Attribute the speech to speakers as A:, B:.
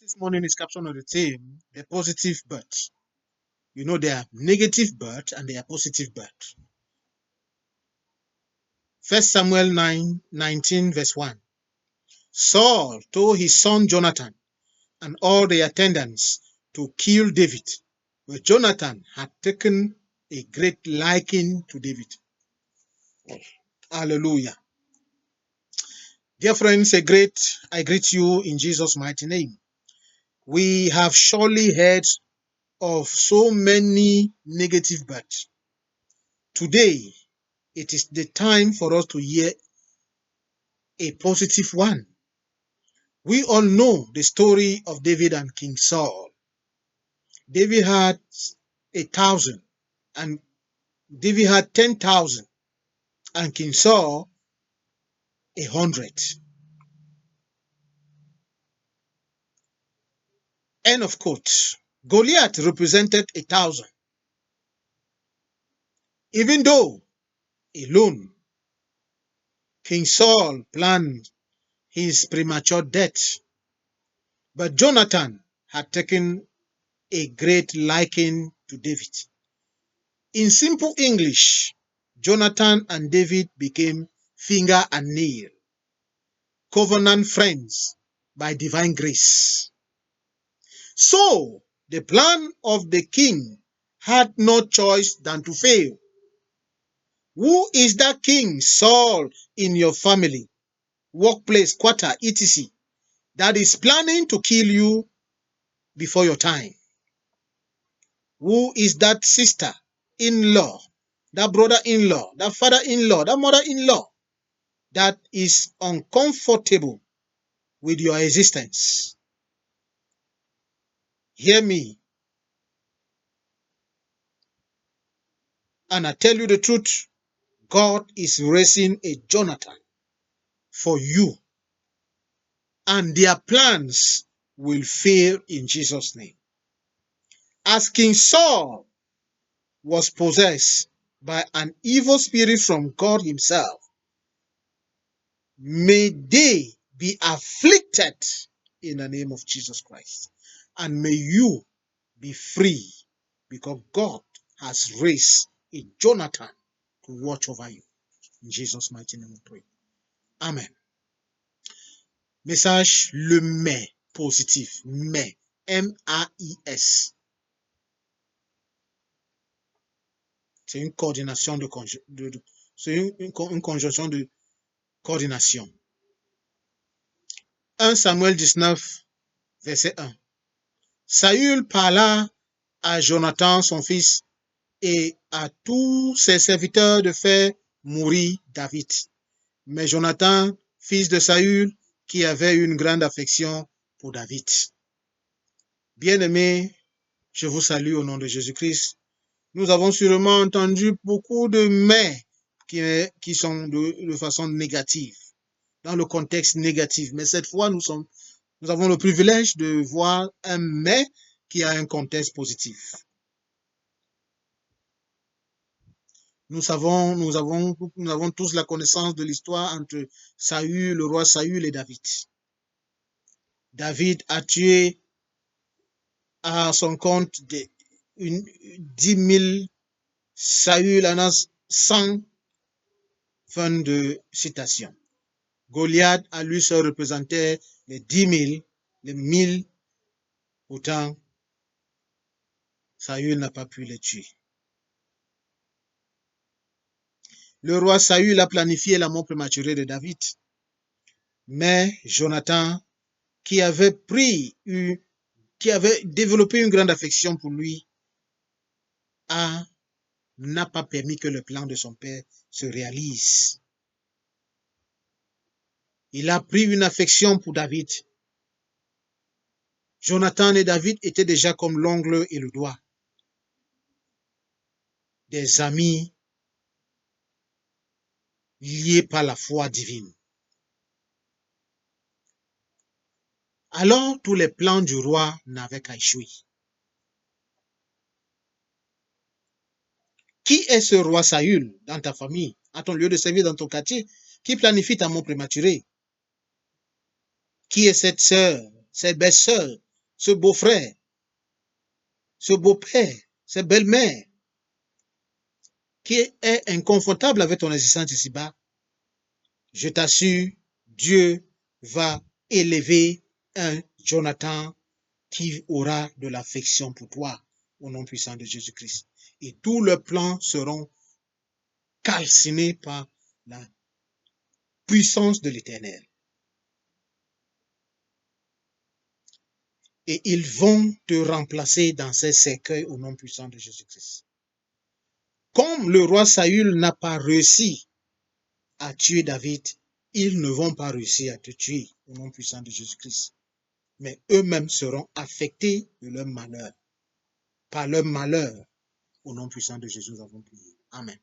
A: This morning is captioned on the theme, the positive birth. You know, there are negative birth and there are positive birth. 1 Samuel 19 verse 1. Saul told his son Jonathan and all the attendants to kill David, but Jonathan had taken a great liking to David. Hallelujah. Dear friends, I greet you in Jesus' mighty name. We have surely heard of so many negative births. Today, it is the time for us to hear a positive one. We all know the story of David and King Saul. David had 1,000 and David had 10,000 and King Saul 100. End of quote. Goliath represented 1,000. Even though alone, King Saul planned his premature death, but Jonathan had taken a great liking to David. In simple English, Jonathan and David became finger and nail, covenant friends by divine grace. So, the plan of the king had no choice than to fail. Who is that king, Saul, in your family, workplace, quarter, etc., that is planning to kill you before your time? Who is that sister-in-law, that brother-in-law, that father-in-law, that mother-in-law that is uncomfortable with your existence? Hear me, and I tell you the truth. God is raising a Jonathan for you, and their plans will fail in Jesus' name. As King Saul was possessed by an evil spirit from God himself, may they be afflicted in the name of Jesus Christ. And may you be free, because God has raised a Jonathan to watch over you. In Jesus' mighty name we pray. Amen. Message le mais positif. Mais. M-A-I-S. C'est une coordination c'est une conjonction de coordination. 1 Samuel 19, verset 1. Saül parla à Jonathan, son fils, et à tous ses serviteurs de faire mourir David. Mais Jonathan, fils de Saül, qui avait une grande affection pour David. Bien-aimés, je vous salue au nom de Jésus-Christ. Nous avons sûrement entendu beaucoup de mais qui sont de façon négative, dans le contexte négatif. Mais cette fois, nous avons le privilège de voir un mais qui a un contexte positif. Nous avons tous la connaissance de l'histoire entre Saül, le roi Saül et David. David a tué à son compte 10 000, Saül en a 100. Fin de citation. Goliath à lui seul représentait les 10 000, les 1000. Pourtant, Saül n'a pas pu les tuer. Le roi Saül a planifié la mort prématurée de David. Mais Jonathan, qui avait développé une grande affection pour lui, n'a pas permis que le plan de son père se réalise. Il a pris une affection pour David. Jonathan et David étaient déjà comme l'ongle et le doigt, des amis liés par la foi divine. Alors tous les plans du roi n'avaient qu'à échouer. Qui est ce roi Saül dans ta famille, à ton lieu de service, dans ton quartier, qui planifie ta mort prématurée? Qui est cette sœur, cette belle-sœur ce beau-frère, ce beau-père, cette belle-mère, qui est inconfortable avec ton existence ici-bas, je t'assure, Dieu va élever un Jonathan qui aura de l'affection pour toi, au nom puissant de Jésus-Christ. Et tous leurs plans seront calcinés par la puissance de l'Éternel. Et ils vont te remplacer dans ces cercueils au nom puissant de Jésus-Christ. Comme le roi Saül n'a pas réussi à tuer David, ils ne vont pas réussir à te tuer au nom puissant de Jésus-Christ. Mais eux-mêmes seront affectés de leur malheur. Par leur malheur, au nom puissant de Jésus, nous avons prié. Amen.